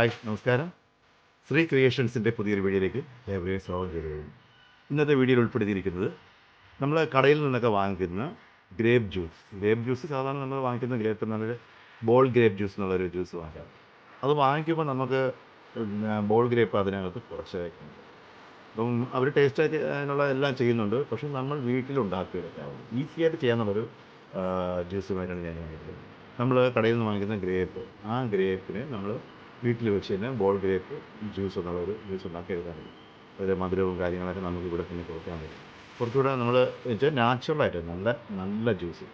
Hi നമസ്കാരം. ശ്രീ ക്രിയേഷൻസിൻ്റെ പുതിയൊരു വീഡിയോയിലേക്ക് ഏവരെയും സ്വാഗതം ചെയ്യുന്നു. ഇന്നത്തെ വീഡിയോയിൽ ഉൾപ്പെടുത്തിയിരിക്കുന്നത് നമ്മൾ കടയിൽ നിന്നൊക്കെ വാങ്ങിക്കുന്ന ഗ്രേപ്പ് ജ്യൂസ് സാധാരണ നമ്മൾ വാങ്ങിക്കുന്ന ഗ്രേപ്പ് നല്ല ബോൾ ഗ്രേപ്പ് ജ്യൂസ് എന്നുള്ളൊരു ജ്യൂസ് വാങ്ങിക്കാം. അത് വാങ്ങിക്കുമ്പോൾ നമുക്ക് ബോൾ ഗ്രേപ്പ് അതിനകത്ത് കുറച്ച് വയ്ക്കുന്നുണ്ട്. അപ്പം അവർ ടേസ്റ്റായിട്ട് അതിനുള്ള എല്ലാം ചെയ്യുന്നുണ്ട്. പക്ഷേ നമ്മൾ വീട്ടിലുണ്ടാക്കിയെടുക്കാം, ഈസിയായിട്ട് ചെയ്യാമെന്നുള്ളൊരു ജ്യൂസുമായിട്ടാണ് ഞാൻ വാങ്ങിക്കുന്നത്. നമ്മൾ കടയിൽ നിന്ന് വാങ്ങിക്കുന്ന ഗ്രേപ്പ്, ആ ഗ്രേപ്പിനെ നമ്മൾ വീട്ടിൽ വെച്ച് തന്നെ ബോൾ ഗ്രേപ്പ് ജ്യൂസ് എന്നുള്ളൊരു ജ്യൂസ് ഉണ്ടാക്കി എടുക്കാൻ പറ്റും. അതിൽ മധുരവും കാര്യങ്ങളൊക്കെ നമുക്ക് ഇവിടെ തന്നെ കൊടുക്കാൻ പറ്റും. കുറച്ചുകൂടെ നമ്മൾ വെച്ചാൽ നാച്ചുറലായിട്ട് നല്ല നല്ല ജ്യൂസ്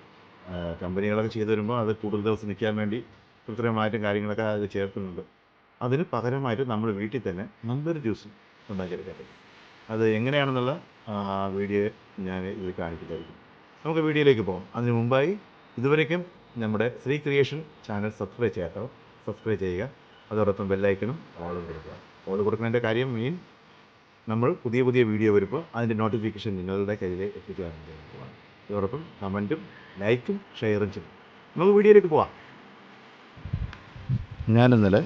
കമ്പനികളൊക്കെ ചെയ്തു വരുമ്പോൾ അത് കൂടുതൽ ദിവസം നിൽക്കാൻ വേണ്ടി കൃത്രിമമായിട്ടും കാര്യങ്ങളൊക്കെ അത് ചേർക്കുന്നുണ്ട്. അതിന് പകരമായിട്ട് നമ്മൾ വീട്ടിൽ തന്നെ നല്ലൊരു ജ്യൂസ് ഉണ്ടാക്കിയെടുക്കാൻ പറ്റും. അത് എങ്ങനെയാണെന്നുള്ള വീഡിയോ ഞാൻ ഇത് കാണിക്കുന്നതായിരിക്കും. നമുക്ക് വീഡിയോയിലേക്ക് പോകാം. അതിന് മുമ്പായി ഇതുവരേക്കും നമ്മുടെ ശ്രീ ക്രിയേഷൻ ചാനൽ സബ്സ്ക്രൈബ് ചെയ്യാത്തവർ സബ്സ്ക്രൈബ് ചെയ്യുക. അതോടൊപ്പം ബെല്ലൈക്കനും ഓൾ കൊടുക്കുക. ഓൾ കൊടുക്കുന്നതിൻ്റെ കാര്യം നമ്മൾ പുതിയ പുതിയ വീഡിയോ വരുമ്പോൾ അതിൻ്റെ നോട്ടിഫിക്കേഷൻ നിങ്ങളുടെ കയ്യിൽ എത്തിക്കുക. അതോടൊപ്പം കമൻറ്റും ലൈക്കും ഷെയറും ചെയ്യും. നമുക്ക് വീഡിയോയിലേക്ക് പോവാം. ഞാൻ ഇന്നലെ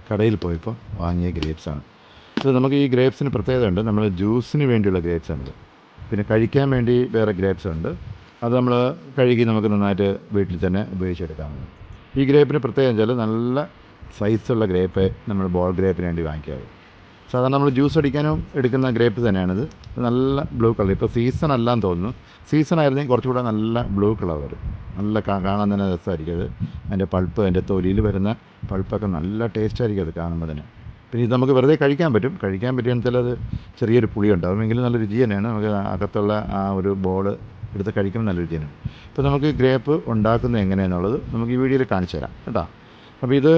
കടയിൽ പോയപ്പോൾ വാങ്ങിയ ഗ്രേപ്സാണ് ഇത്. നമുക്ക് ഈ ഗ്രേപ്സിന് പ്രത്യേകത ഉണ്ട്. നമ്മൾ ജ്യൂസിന് വേണ്ടിയുള്ള ഗ്രേപ്സ് ഉണ്ട്, പിന്നെ കഴിക്കാൻ വേണ്ടി വേറെ ഗ്രേപ്സ് ഉണ്ട്. അത് നമ്മൾ കഴുകി നമുക്ക് നന്നായിട്ട് വീട്ടിൽ തന്നെ ഉപയോഗിച്ചെടുക്കാവുന്നത്. ഈ ഗ്രേപ്പിന് പ്രത്യേകം വെച്ചാൽ നല്ല സൈസുള്ള ഗ്രേപ്പ് നമ്മൾ ബോൾ ഗ്രേപ്പിന് വേണ്ടി വാങ്ങിക്കാറ്. സാധാരണ നമ്മൾ ജ്യൂസ് അടിക്കാനും എടുക്കുന്ന ഗ്രേപ്പ് തന്നെയാണിത്. നല്ല ബ്ലൂ കളർ. ഇപ്പോൾ സീസൺ അല്ലാന്ന് തോന്നുന്നു. സീസൺ ആയിരുന്നെങ്കിൽ കുറച്ചുകൂടെ നല്ല ബ്ലൂ കളർ വരും. നല്ല കാണാൻ തന്നെ രസമായിരിക്കും അത്. അതിൻ്റെ പൾപ്പ്, അതിൻ്റെ തൊലിയിൽ വരുന്ന പൾപ്പൊക്കെ നല്ല ടേസ്റ്റ് ആയിരിക്കും അത് കാണുമ്പോൾ തന്നെ. പിന്നെ ഇത് നമുക്ക് വെറുതെ കഴിക്കാൻ പറ്റും. കഴിക്കാൻ പറ്റുകയെന്ന് വെച്ചാൽ അത് ചെറിയൊരു പുളി ഉണ്ടാവും, എങ്കിലും നല്ല രുചി തന്നെയാണ്. നമുക്ക് അകത്തുള്ള ആ ഒരു ബോൾ എടുത്ത് കഴിക്കുമ്പോൾ നല്ല രുചിയാണ്. ഇപ്പോൾ നമുക്ക് ഗ്രേപ്പ് ഉണ്ടാക്കുന്നത് എങ്ങനെയാണെന്നുള്ളത് നമുക്ക് ഈ വീഡിയോയിൽ കാണിച്ചു തരാം കേട്ടോ. അപ്പോൾ ഇത്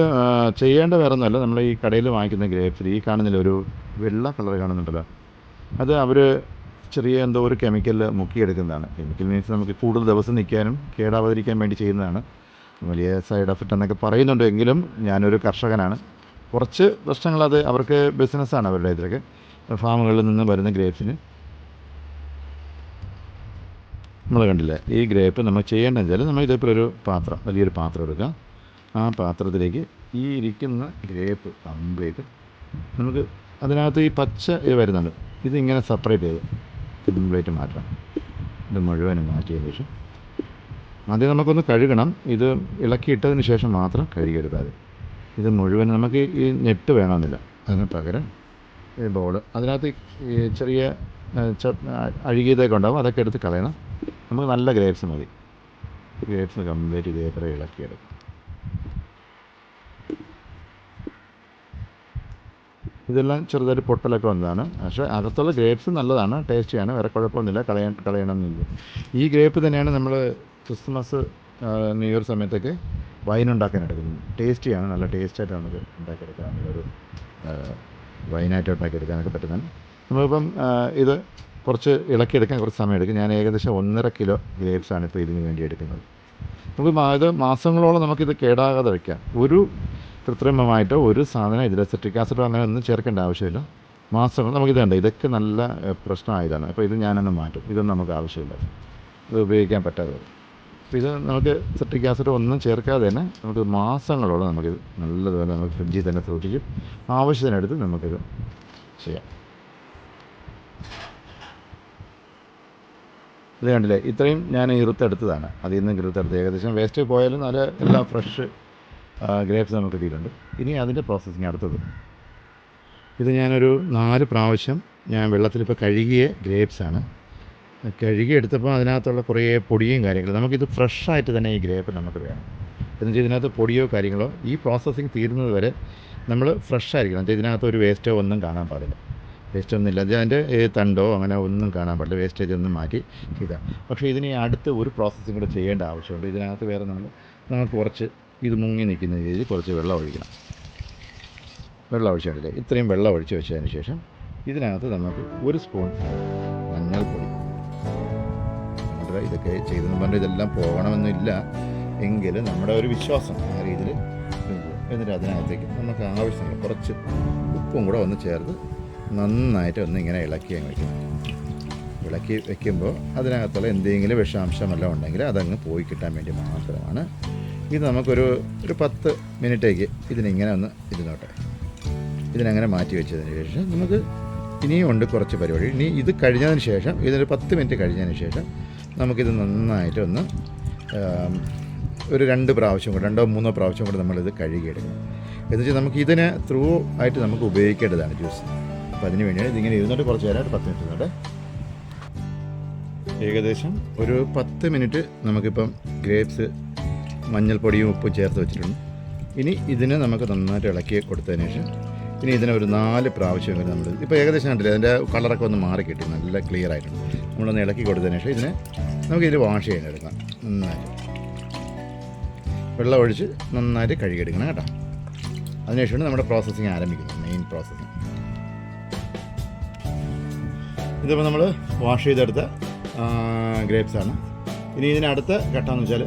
ചെയ്യേണ്ട വേറെ ഒന്നുമല്ല. നമ്മൾ ഈ കടയിൽ വാങ്ങിക്കുന്ന ഗ്രേപ്സിൽ ഈ കാണുന്നില്ല ഒരു വെള്ള കളർ കാണുന്നുണ്ടല്ലോ, അത് അവർ ചെറിയ എന്തോ ഒരു കെമിക്കൽ മുക്കിയെടുക്കുന്നതാണ്. കെമിക്കൽ മീൻസ് നമുക്ക് കൂടുതൽ ദിവസം നിൽക്കാനും കേടാവാതിരിക്കാൻ വേണ്ടി ചെയ്യുന്നതാണ്. വലിയ സൈഡ് എഫക്റ്റ് എന്നൊക്കെ പറയുന്നുണ്ട്, എങ്കിലും ഞാനൊരു കർഷകനാണ്. കുറച്ച് പ്രശ്നങ്ങൾ അത് അവർക്ക് ബിസിനസ്സാണ് അവരുടെ ഇതൊക്കെ. ഫാമുകളിൽ നിന്ന് വരുന്ന ഗ്രേപ്സിന് നമ്മൾ കണ്ടില്ലേ, ഈ ഗ്രേപ്പ് നമ്മൾ ചെയ്യേണ്ടതെന്ന് വെച്ചാൽ നമ്മൾ ഇതേപോലെ ഒരു പാത്രം, വലിയൊരു പാത്രം എടുക്കുക. ആ പാത്രത്തിലേക്ക് ഈ ഇരിക്കുന്ന ഗ്രേപ്പ് കംപ്ലീറ്റ് നമുക്ക് അതിനകത്ത് ഈ പച്ച വരുന്നുണ്ട്, ഇതിങ്ങനെ സെപ്പറേറ്റ് ചെയ്ത് കംപ്ലീറ്റ് മാറ്റണം. ഇത് മുഴുവനും മാറ്റിയതിന് ശേഷം ആദ്യം നമുക്കൊന്ന് കഴുകണം. ഇത് ഇളക്കിയിട്ടതിന് ശേഷം മാത്രം കഴുകിയെടുക്കാതെ. ഇത് മുഴുവൻ നമുക്ക് ഈ നെറ്റ് വേണമെന്നില്ല. അതിന് പകരം ഈ ബോൾ അതിനകത്ത് ഈ ചെറിയ അഴുകിയതൊക്കെ ഉണ്ടാകും, അതൊക്കെ എടുത്ത് കളയണം. നമുക്ക് നല്ല ഗ്രേപ്സ് മതി. ഗ്രേപ്സ് കംപ്ലീറ്റ് ഇതേപോലെ ഇളക്കിയെടുക്കും. ഇതെല്ലാം ചെറുതായിട്ട് പൊട്ടലൊക്കെ വന്നതാണ്, പക്ഷേ അകത്തുള്ള ഗ്രേപ്സ് നല്ലതാണ്, ടേസ്റ്റിയാണ്, വേറെ കുഴപ്പമൊന്നുമില്ല. കളയണമെന്നില്ല. ഈ ഗ്രേപ്പ് തന്നെയാണ് നമ്മൾ ക്രിസ്മസ് ന്യൂ ഇയർ സമയത്തൊക്കെ വൈൻ ഉണ്ടാക്കാൻ എടുക്കുന്നത്. ടേസ്റ്റിയാണ്, നല്ല ടേസ്റ്റായിട്ട് നമുക്ക് ഉണ്ടാക്കിയെടുക്കാം. നല്ലൊരു വൈനായിട്ട് ഉണ്ടാക്കിയെടുക്കാനൊക്കെ പറ്റുന്നതാണ്. നമ്മളിപ്പം ഇത് കുറച്ച് ഇളക്കിയെടുക്കാൻ കുറച്ച് സമയം എടുക്കും. ഞാൻ ഏകദേശം 1.5 കിലോ ഗ്രേപ്സാണ് ഇപ്പോൾ ഇതിന് വേണ്ടി എടുക്കുന്നത്. നമുക്ക് ഇത് മാസങ്ങളോളം നമുക്കിത് കേടാകാതെ വയ്ക്കാം. ഒരു കൃത്രിമമായിട്ട് ഒരു സാധനം ഇതിൽ സിട്രിക് ആസിഡോ അങ്ങനെ ഒന്നും ചേർക്കേണ്ട ആവശ്യമില്ല. മാസങ്ങൾ നമുക്കിതുണ്ട്. ഇതൊക്കെ നല്ല പ്രശ്നമായതാണ്. അപ്പോൾ ഇത് ഞാനൊന്ന് മാറ്റും. ഇതൊന്നും നമുക്ക് ആവശ്യമില്ല, ഇത് ഉപയോഗിക്കാൻ പറ്റാതെ. അപ്പോൾ ഇത് നമുക്ക് സിട്രിക് ആസിഡ് ഒന്നും ചേർക്കാതെ തന്നെ നമുക്ക് മാസങ്ങളോളം നമുക്കിത് നല്ലതുപോലെ നമുക്ക് ഫ്രിഡ്ജിൽ തന്നെ സൂക്ഷിക്കും. ആവശ്യത്തിനടുത്ത് നമുക്കിത് ചെയ്യാം. ഇത് കണ്ടില്ലേ, ഇത്രയും ഞാൻ ഇറുത്തെടുത്തതാണ്. അതിൽ നിന്ന് ഇറുത്തെടുത്ത് ഏകദേശം വേസ്റ്റ് പോയാലും നല്ല എല്ലാം ഫ്രഷ് ഗ്രേപ്സ് നമുക്ക് കിട്ടിയിട്ടുണ്ട്. ഇനി അതിൻ്റെ പ്രോസസ്സിങ് അടുത്തത്. ഇത് ഞാനൊരു 4 പ്രാവശ്യം ഞാൻ വെള്ളത്തിലിപ്പോൾ കഴുകിയ ഗ്രേപ്സാണ്. കഴുകി എടുത്തപ്പോൾ അതിനകത്തുള്ള കുറേ പൊടിയും കാര്യങ്ങളും. നമുക്കിത് ഫ്രഷായിട്ട് തന്നെ ഈ ഗ്രേപ്പ് നമുക്ക് വേണം. എന്നുവെച്ചാൽ ഇതിനകത്ത് പൊടിയോ കാര്യങ്ങളോ ഈ പ്രോസസ്സിങ് തീരുന്നത് വരെ നമ്മൾ ഫ്രഷായിരിക്കണം. എന്നുവെച്ചാൽ ഇതിനകത്ത് ഒരു വേസ്റ്റോ ഒന്നും കാണാൻ പാടില്ല. വേസ്റ്റ് ഒന്നുമില്ല, അതിൻ്റെ തണ്ടോ അങ്ങനെ ഒന്നും കാണാൻ പാടില്ല. വേസ്റ്റേജ് ഒന്നും മാറ്റി ഇതാണ്. പക്ഷേ ഇതിന് അടുത്ത് ഒരു പ്രോസസ്സിങ് കൂടെ ചെയ്യേണ്ട ആവശ്യമുണ്ട്. ഇതിനകത്ത് വേറെ നമുക്ക് കുറച്ച് ഇത് മുങ്ങി നിൽക്കുന്ന രീതിയിൽ കുറച്ച് വെള്ളം ഒഴിക്കണം. വെള്ളം ഒഴിച്ചിട്ടില്ലേ, ഇത്രയും വെള്ളം ഒഴിച്ച് വെച്ചതിന് ശേഷം ഇതിനകത്ത് നമുക്ക് 1 സ്പൂൺ മഞ്ഞൾപ്പൊടി. ഇതൊക്കെ ചെയ്തെന്ന് പറഞ്ഞാൽ ഇതെല്ലാം പോകണമെന്നില്ല, എങ്കിലും നമ്മുടെ ഒരു വിശ്വാസം ആ രീതിയിൽ. എന്നിട്ട് അതിനകത്തേക്ക് നമുക്ക് ആവശ്യമുള്ള കുറച്ച് ഉപ്പും കൂടെ ഒന്ന് ചേർത്ത് നന്നായിട്ട് ഒന്ന് ഇങ്ങനെ ഇളക്കി വയ്ക്കും. ഇളക്കി വയ്ക്കുമ്പോൾ അതിനകത്തുള്ള എന്തെങ്കിലും വിഷാംശമെല്ലാം ഉണ്ടെങ്കിൽ അതങ്ങ് പോയി കിട്ടാൻ വേണ്ടി മാത്രമാണ് ഇത് നമുക്കൊരു 10 മിനിറ്റേക്ക് ഇതിനിങ്ങനെ ഒന്ന് ഇരുന്നോട്ടെ. ഇതിനങ്ങനെ മാറ്റി വെച്ചതിന് ശേഷം നമുക്ക് ഇനിയും ഉണ്ട് കുറച്ച് പരിപാടി. ഇനി ഇത് കഴിഞ്ഞതിന് ശേഷം ഇതിനൊരു 10 മിനിറ്റ് കഴിഞ്ഞതിന് ശേഷം നമുക്കിത് നന്നായിട്ടൊന്ന് ഒരു 2 പ്രാവശ്യം കൂടെ 2-3 പ്രാവശ്യം കൂടെ നമ്മളിത് കഴുകിയെടുക്കണം. എന്നുവെച്ചാൽ നമുക്ക് ഇതിനെ ത്രൂ ആയിട്ട് നമുക്ക് ഉപയോഗിക്കേണ്ടതാണ് ജ്യൂസ്. അപ്പോൾ അതിന് വേണ്ടിയാണ് ഇതിങ്ങനെ ഇരുന്നിട്ട് കുറച്ച് നേരം 10 മിനിറ്റ് ഇരുന്നോട്ടെ. ഏകദേശം ഒരു 10 മിനിറ്റ് നമുക്കിപ്പം ഗ്രേപ്സ് മഞ്ഞൾപ്പൊടിയും ഉപ്പും ചേർത്ത് വെച്ചിട്ടുണ്ട്. ഇനി ഇതിനെ നമുക്ക് നന്നായിട്ട് ഇളക്കി കൊടുത്തതിന് ശേഷം ഇനി ഇതിനെ ഒരു 4 പ്രാവശ്യം വരെ നമ്മൾ ഇപ്പോൾ ഏകദേശം കണ്ടില്ലേ അതിൻ്റെ കളറൊക്കെ ഒന്ന് മാറി കിട്ടി, നല്ല ക്ലിയർ ആയിട്ടുണ്ട്. നമ്മളൊന്ന് ഇളക്കി കൊടുത്തതിന് ശേഷം ഇതിനെ നമുക്കിതിൽ വാഷ് ചെയ്യാനെടുക്കാം. നന്നായിട്ട് വെള്ളം ഒഴിച്ച് നന്നായിട്ട് കഴുകിയെടുക്കണം കേട്ടോ. അതിനുശേഷമാണ് നമ്മുടെ പ്രോസസ്സിങ് ആരംഭിക്കുന്നത്, മെയിൻ പ്രോസസ്സിങ്. ഇതിപ്പോൾ നമ്മൾ വാഷ് ചെയ്തെടുത്ത ഗ്രേപ്സാണ്. ഇനി ഇതിനടുത്ത ഘട്ടമെന്ന് വെച്ചാൽ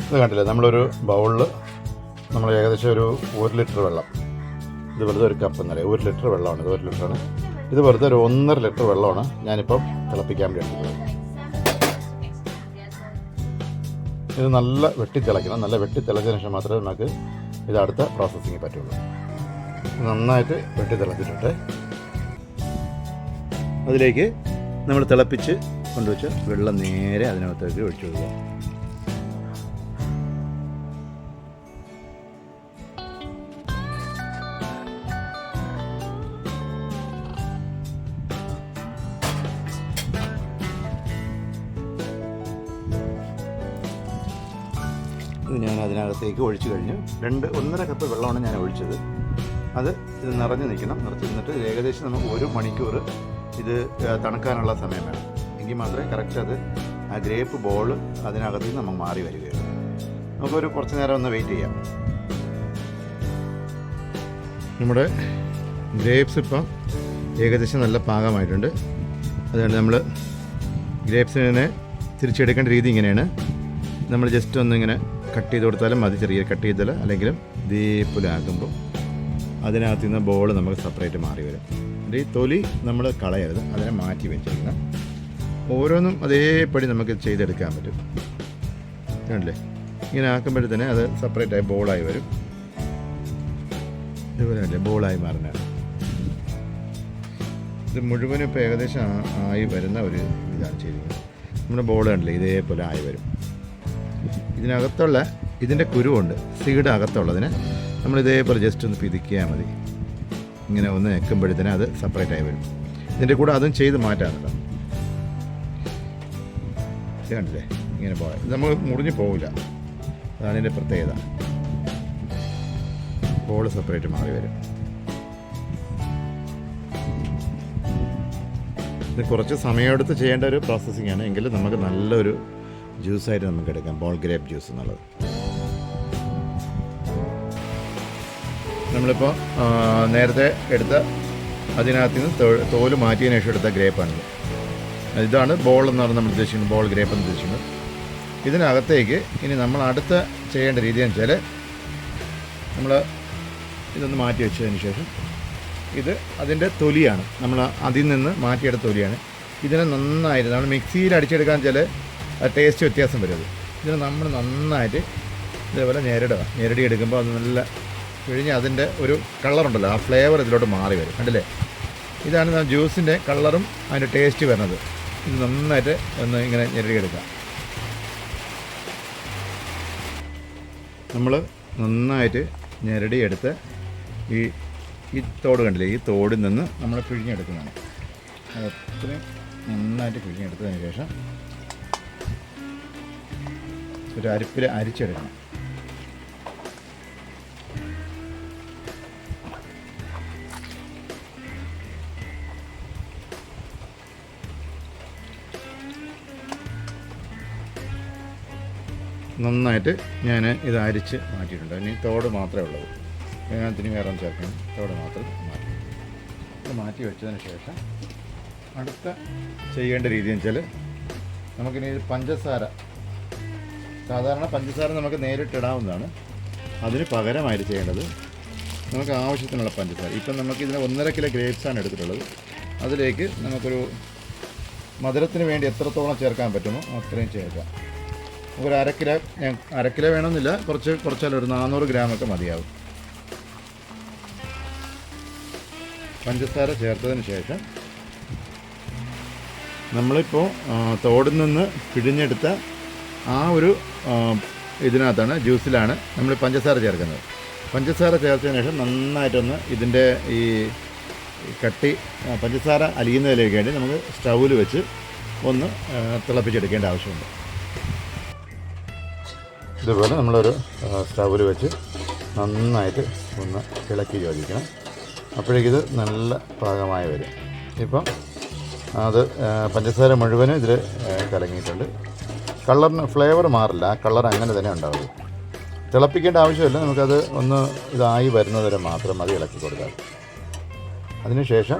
ഇത് കണ്ടില്ലേ, നമ്മളൊരു ബൗളിൽ നമ്മൾ ഏകദേശം ഒരു 1 ലിറ്റർ വെള്ളം, ഇത് വെറുതെ ഒരു കപ്പ് എന്നറിയാം, 1 ലിറ്റർ വെള്ളമാണ്, ഇത് 1 ലിറ്ററാണ്. ഇത് വെറുതെ ഒരു 1.5 ലിറ്റർ വെള്ളമാണ് ഞാനിപ്പം തിളപ്പിക്കാൻ വേണ്ടി എടുക്കുന്നത്. ഇത് നല്ല വെട്ടിത്തിളയ്ക്കണം. നല്ല വെട്ടിത്തിളച്ചതിന് ശേഷം മാത്രമേ നമുക്ക് ഇത് അടുത്ത പ്രോസസ്സിങ് പറ്റുള്ളൂ. നന്നായിട്ട് വെട്ടിത്തിളച്ചിട്ടുണ്ട്. അതിലേക്ക് നമ്മൾ തിളപ്പിച്ച് കൊണ്ടുവച്ച് വെള്ളം നേരെ അതിനകത്തേക്ക് ഒഴിച്ചു കൊടുക്കുക. ഇത് ഞാൻ അതിനകത്തേക്ക് ഒഴിച്ചു കഴിഞ്ഞു. 1.5 കപ്പ് വെള്ളമാണ് ഞാൻ ഒഴിച്ചത്. ഇത് നിറഞ്ഞു നിൽക്കണം. നിറച്ച് നിന്നിട്ട് ഏകദേശം നമുക്ക് 1 മണിക്കൂർ ഇത് തണുക്കാനുള്ള സമയം വേണം. എങ്കിൽ മാത്രമേ കറക്റ്റ് അത് ആ ഗ്രേപ്പ് ബോൾ അതിനകത്ത് നിന്ന് നമുക്ക് മാറി വരികയുള്ളൂ. നമുക്കൊരു കുറച്ച് നേരം ഒന്ന് വെയിറ്റ് ചെയ്യാം. നമ്മുടെ ഗ്രേപ്സ് ഇപ്പം ഏകദേശം നല്ല പാകമായിട്ടുണ്ട്. അതുകൊണ്ട് നമ്മൾ ഗ്രേപ്സിനെ തിരിച്ചെടുക്കേണ്ട രീതി ഇങ്ങനെയാണ്. നമ്മൾ ജസ്റ്റ് ഒന്നിങ്ങനെ കട്ട് ചെയ്ത് കൊടുത്താലും മതി, ചെറിയ കട്ട് ചെയ്താൽ, അല്ലെങ്കിലും ദീപ്പിലാക്കുമ്പോൾ അതിനകത്ത് നിന്ന് ബോൾ നമുക്ക് സെപ്പറേറ്റ് മാറി വരും. ഈ തൊലി നമ്മൾ കളയരുത്, അതിനെ മാറ്റി വെച്ചിരിക്കണം. ഓരോന്നും അതേപടി നമുക്ക് ചെയ്തെടുക്കാൻ പറ്റും. കണ്ടില്ലേ, ഇങ്ങനെ ആക്കുമ്പോഴത്തേന് അത് സെപ്പറേറ്റായി ബോളായി വരും. ഇതുപോലെ അല്ലേ ബോളായി മാറുന്നതാണ്. ഇത് മുഴുവനും ഇപ്പോൾ ഏകദേശം ആയി വരുന്ന ഒരു ഇതാണ് ചെയ്തിരിക്കുന്നത്. നമ്മുടെ ബോൾ കണ്ടില്ലേ ഇതേപോലെ ആയി വരും. ഇതിനകത്തുള്ള ഇതിൻ്റെ കുരുവുണ്ട്, സീഡ് അകത്തുള്ളതിനെ നമ്മൾ ഇതേപോലെ ജസ്റ്റ് ഒന്ന് പിതിക്കിയാൽ മതി. ഇങ്ങനെ ഒന്ന് ഞെക്കുമ്പോഴത്തേന് അത് സെപ്പറേറ്റ് ആയി വരും. ഇതിൻ്റെ കൂടെ അതും ചെയ്ത് മാറ്റാറുണ്ട്. ഇത് കണ്ടില്ലേ ഇങ്ങനെ പോയാൽ ഇത് നമ്മൾ മുറിഞ്ഞ് പോവില്ല. അതാണ് ഇതിൻ്റെ പ്രത്യേകത. ബോൾ സെപ്പറേറ്റ് മാറി വരും. ഇത് കുറച്ച് സമയമെടുത്ത് ചെയ്യേണ്ട ഒരു പ്രോസസ്സിംഗ് ആണ്. എങ്കിലും നമുക്ക് നല്ലൊരു ജ്യൂസായിട്ട് നമുക്ക് എടുക്കാം, ബോൾ ഗ്രേപ്പ് ജ്യൂസ് എന്നുള്ളത്. നമ്മളിപ്പോൾ നേരത്തെ എടുത്ത അതിനകത്ത് നിന്ന് തോല് മാറ്റിയതിന് ശേഷം എടുത്ത ഗ്രേപ്പാണിത്. ഇതാണ് ബോൾ എന്നാണ് നമ്മൾ ഉദ്ദേശിക്കുന്നത്, ബോൾ ഗ്രേപ്പ് എന്ന് ഉദ്ദേശിക്കുന്നത്. ഇതിനകത്തേക്ക് ഇനി നമ്മൾ അടുത്ത ചെയ്യേണ്ട രീതി എന്ന് വെച്ചാൽ നമ്മൾ ഇതൊന്ന് മാറ്റി വെച്ചതിന് ശേഷം ഇത് അതിൻ്റെ തൊലിയാണ്, നമ്മൾ അതിൽ നിന്ന് മാറ്റിയെടുത്ത തൊലിയാണ്. ഇതിനെ നന്നായിട്ട് നമ്മൾ മിക്സിയിൽ അടിച്ചെടുക്കാൻ വെച്ചാൽ ടേസ്റ്റ് വ്യത്യാസം വരും. ഇതിന് നമ്മൾ നന്നായിട്ട് ഇതേപോലെ ഞെരടി എടുക്കുമ്പോൾ അത് നല്ല പിഴിഞ്ഞ് അതിൻ്റെ ഒരു കളറുണ്ടല്ലോ, ആ ഫ്ലേവർ ഇതിലോട്ട് മാറി വരും. കണ്ടില്ലേ, ഇതാണ് ജ്യൂസിൻ്റെ കളറും അതിൻ്റെ ടേസ്റ്റ് വരുന്നത്. ഇത് നന്നായിട്ട് ഒന്ന് ഇങ്ങനെ ഞെരടിയെടുക്കാം. നമ്മൾ നന്നായിട്ട് ഞെരടിയെടുത്ത് ഈ തോട് കണ്ടില്ലേ, ഈ തോടിൽ നിന്ന് നമ്മൾ പിഴിഞ്ഞെടുക്കുന്നതാണ്. അത് അത്രയും നന്നായിട്ട് പിഴിഞ്ഞെടുത്തതിന് ശേഷം ഒരു അരിപ്പിൽ അരിച്ചെടുക്കണം. നന്നായിട്ട് ഞാൻ ഇത് അരിച്ച് മാറ്റിയിട്ടുണ്ട്. ഇനി തോട് മാത്രമേ ഉള്ളൂ, അതിന് വേറെ ചേർക്കണം. തോട് മാത്രം മാറ്റി ഇത് മാറ്റി വെച്ചതിന് ശേഷം അടുത്ത ചെയ്യേണ്ട രീതി എന്ന് വെച്ചാൽ നമുക്കിനി പഞ്ചസാര, സാധാരണ പഞ്ചസാര നമുക്ക് നേരിട്ടിടാവുന്നതാണ്. അതിന് പകരമായിട്ട് ചെയ്യേണ്ടത് നമുക്ക് ആവശ്യത്തിനുള്ള പഞ്ചസാര. ഇപ്പം നമുക്കിതിന് 1.5 കിലോ ഗ്രേപ്സാണ് എടുത്തിട്ടുള്ളത്. അതിലേക്ക് നമുക്കൊരു മധുരത്തിന് വേണ്ടി എത്രത്തോളം ചേർക്കാൻ പറ്റുമോ അത്രയും ചേർക്കാം. ഒരു അര കിലോ വേണമെന്നില്ല, കുറച്ചാലും ഒരു 400 ഗ്രാമൊക്കെ മതിയാവും. പഞ്ചസാര ചേർത്തതിന് ശേഷം നമ്മളിപ്പോൾ തോടിൽ നിന്ന് പിഴിഞ്ഞെടുത്ത ആ ഒരു ഇതിനകത്താണ്, ജ്യൂസിലാണ് നമ്മൾ പഞ്ചസാര ചേർക്കുന്നത്. പഞ്ചസാര ചേർത്തതിന് ശേഷം നന്നായിട്ടൊന്ന് ഇതിൻ്റെ ഈ കട്ടി പഞ്ചസാര അലിയുന്നതിലേക്ക് വേണ്ടി നമുക്ക് സ്റ്റൗവിൽ വെച്ച് ഒന്ന് തിളപ്പിച്ചെടുക്കേണ്ട ആവശ്യമുണ്ട്. ഇതുപോലെ നമ്മളൊരു സ്റ്റൗവിൽ വെച്ച് നന്നായിട്ട് ഒന്ന് ഇളക്കി യോജിക്കണം. അപ്പോഴേക്കിത് നല്ല പാകമായി വരും. ഇപ്പം അത് പഞ്ചസാര മുഴുവനും ഇതിൽ കലങ്ങിയിട്ടുണ്ട്. കളറിന് ഫ്ലേവർ മാറില്ല, ആ കളർ അങ്ങനെ തന്നെ ഉണ്ടാവും. തിളപ്പിക്കേണ്ട ആവശ്യമില്ല, നമുക്കത് ഒന്ന് ഇതായി വരുന്നത് വരെ മാത്രം മതി ഇളക്കി കൊടുക്കാം. അതിനുശേഷം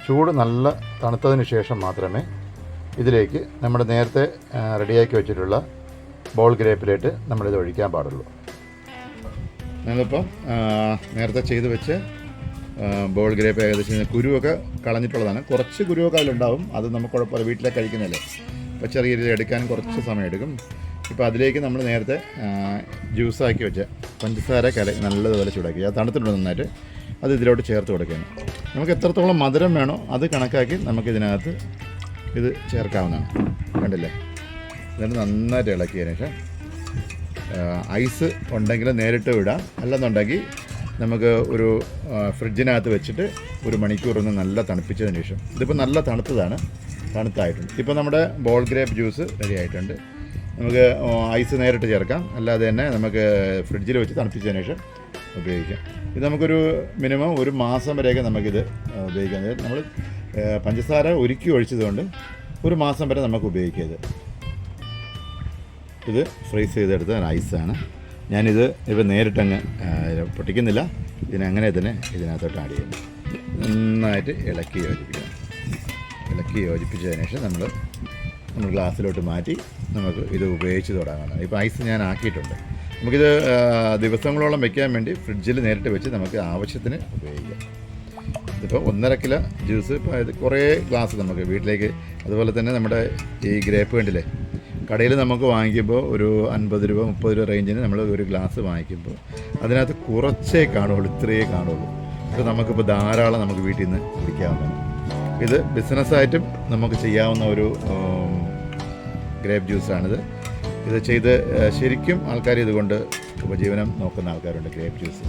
ചൂട് നല്ല തണുത്തതിന് ശേഷം മാത്രമേ ഇതിലേക്ക് നമ്മുടെ നേരത്തെ റെഡിയാക്കി വെച്ചിട്ടുള്ള ബോൾ ഗ്രേപ്പിലേക്ക് നമ്മളിത് ഒഴിക്കാൻ പാടുള്ളൂ. ഞങ്ങളിപ്പം നേരത്തെ ചെയ്ത് വെച്ച് ബോൾ ഗ്രേപ്പ് ഏകദേശം കുരുവൊക്കെ കളഞ്ഞിട്ടുള്ളതാണ്. കുറച്ച് കുരുവൊക്കെ അതിലുണ്ടാവും, അത് നമുക്ക് കുഴപ്പമില്ല, വീട്ടിലേക്ക് കഴിക്കുന്നതല്ലേ. അപ്പോൾ ചെറിയ രീതിയിൽ എടുക്കാനും കുറച്ച് സമയം എടുക്കും. ഇപ്പോൾ അതിലേക്ക് നമ്മൾ നേരത്തെ ജ്യൂസാക്കി വെച്ച പഞ്ചസാര നല്ലതുപോലെ ചൂടാക്കി അത് തണുത്തിട്ടുണ്ട് നന്നായിട്ട്, അത് ഇതിലോട്ട് ചേർത്ത് കൊടുക്കുകയാണ്. നമുക്ക് എത്രത്തോളം മധുരം വേണോ അത് കണക്കാക്കി നമുക്കിതിനകത്ത് ഇത് ചേർക്കാവുന്നതാണ്. കണ്ടില്ലേ, എന്നിട്ട് നന്നായിട്ട് ഇളക്കിയതിന് ശേഷം ഐസ് ഉണ്ടെങ്കിൽ നേരിട്ട് വിടാം, അല്ലെന്നുണ്ടെങ്കിൽ നമുക്ക് ഒരു ഫ്രിഡ്ജിനകത്ത് വെച്ചിട്ട് 1 മണിക്കൂർ ഒന്ന് നല്ല തണുപ്പിച്ചതിന് ശേഷം, ഇതിപ്പോൾ നല്ല തണുത്തായിട്ടുണ്ട്. ഇപ്പോൾ നമ്മുടെ ബോൾ ഗ്രേപ്പ് ജ്യൂസ് റെഡി ആയിട്ടുണ്ട്. നമുക്ക് ഐസ് നേരിട്ട് ചേർക്കാം, അല്ലാതെ തന്നെ നമുക്ക് ഫ്രിഡ്ജിൽ വെച്ച് തണുപ്പിച്ചതിന് ശേഷം ഉപയോഗിക്കാം. ഇത് നമുക്കൊരു മിനിമം 1 മാസം വരെയൊക്കെ നമുക്കിത് ഉപയോഗിക്കാം. നമ്മൾ പഞ്ചസാര ഉരുക്കി ഒഴിച്ചതുകൊണ്ട് 1 മാസം വരെ നമുക്ക് ഉപയോഗിക്കാം. ഇത് ഫ്രീസ് ചെയ്തെടുത്ത ഐസാണ്. ഞാനിത് ഇപ്പോൾ നേരിട്ടങ്ങ് പൊട്ടിക്കുന്നില്ല, ഇതിനങ്ങനെ തന്നെ ഇതിനകത്തോട്ട് ആഡ് ചെയ്യുന്നു. നന്നായിട്ട് ഇളക്കി യോജിപ്പിച്ചതിന് ശേഷം നമ്മൾ ഗ്ലാസ്സിലോട്ട് മാറ്റി നമുക്ക് ഇത് ഉപയോഗിച്ച് തുടങ്ങാനാണ്. ഇപ്പോൾ ഐസ് ഞാൻ ആക്കിയിട്ടുണ്ട്. നമുക്കിത് ദിവസങ്ങളോളം വയ്ക്കാൻ വേണ്ടി ഫ്രിഡ്ജിൽ നേരിട്ട് വെച്ച് നമുക്ക് ആവശ്യത്തിന് ഉപയോഗിക്കാം. ഇതിപ്പോൾ 1.5 കിലോ ജ്യൂസ്, ഇപ്പോൾ ഇത് കുറേ ഗ്ലാസ് നമുക്ക് വീട്ടിലേക്ക്. അതുപോലെ തന്നെ നമ്മുടെ ഈ ഗ്രേപ്പ് കണ്ടില്ലേ, കടയിൽ നമുക്ക് വാങ്ങിക്കുമ്പോൾ ഒരു 50 രൂപ 30 രൂപ റേഞ്ചിന് നമ്മൾ ഒരു ഗ്ലാസ് വാങ്ങിക്കുമ്പോൾ അതിനകത്ത് കുറച്ചേ കാണുള്ളൂ, ഇത്രയേ കാണുള്ളൂ. അപ്പോൾ നമുക്കിപ്പോൾ ധാരാളം നമുക്ക് വീട്ടിൽ നിന്ന് കുടിക്കാവുന്നതാണ്. ഇത് ബിസിനസ്സായിട്ടും നമുക്ക് ചെയ്യാവുന്ന ഒരു ഗ്രേപ്പ് ജ്യൂസാണിത്. ഇത് ചെയ്ത് ശരിക്കും ആൾക്കാർ ഇതുകൊണ്ട് ഉപജീവനം നോക്കുന്ന ആൾക്കാരുണ്ട്. ഗ്രേപ്പ് ജ്യൂസ്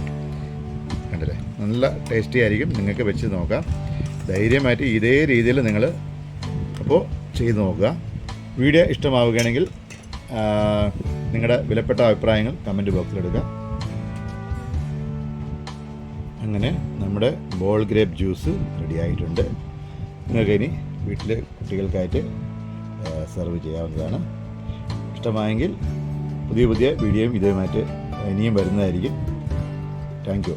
കണ്ടില്ലേ, നല്ല ടേസ്റ്റി ആയിരിക്കും. നിങ്ങൾക്ക് വെച്ച് നോക്കാം ധൈര്യമായിട്ട്. ഇതേ രീതിയിൽ നിങ്ങൾ അപ്പോൾ ചെയ്ത് നോക്കുക. വീഡിയോ ഇഷ്ടമാവുകയാണെങ്കിൽ നിങ്ങളുടെ വിലപ്പെട്ട അഭിപ്രായങ്ങൾ കമൻറ്റ് ബോക്സിലിടുക. അങ്ങനെ നമ്മുടെ ബോൾ ഗ്രേപ്പ് ജ്യൂസ് റെഡിയായിട്ടുണ്ട്. നിങ്ങൾക്ക് ഇനി വീട്ടിൽ കുട്ടികൾക്കായിട്ട് സെർവ് ചെയ്യാവുന്നതാണ്. ഇഷ്ടമായെങ്കിൽ പുതിയ വീഡിയോയും ഇതുമായിട്ട് ഇനിയും വരുന്നതായിരിക്കും. Thank you.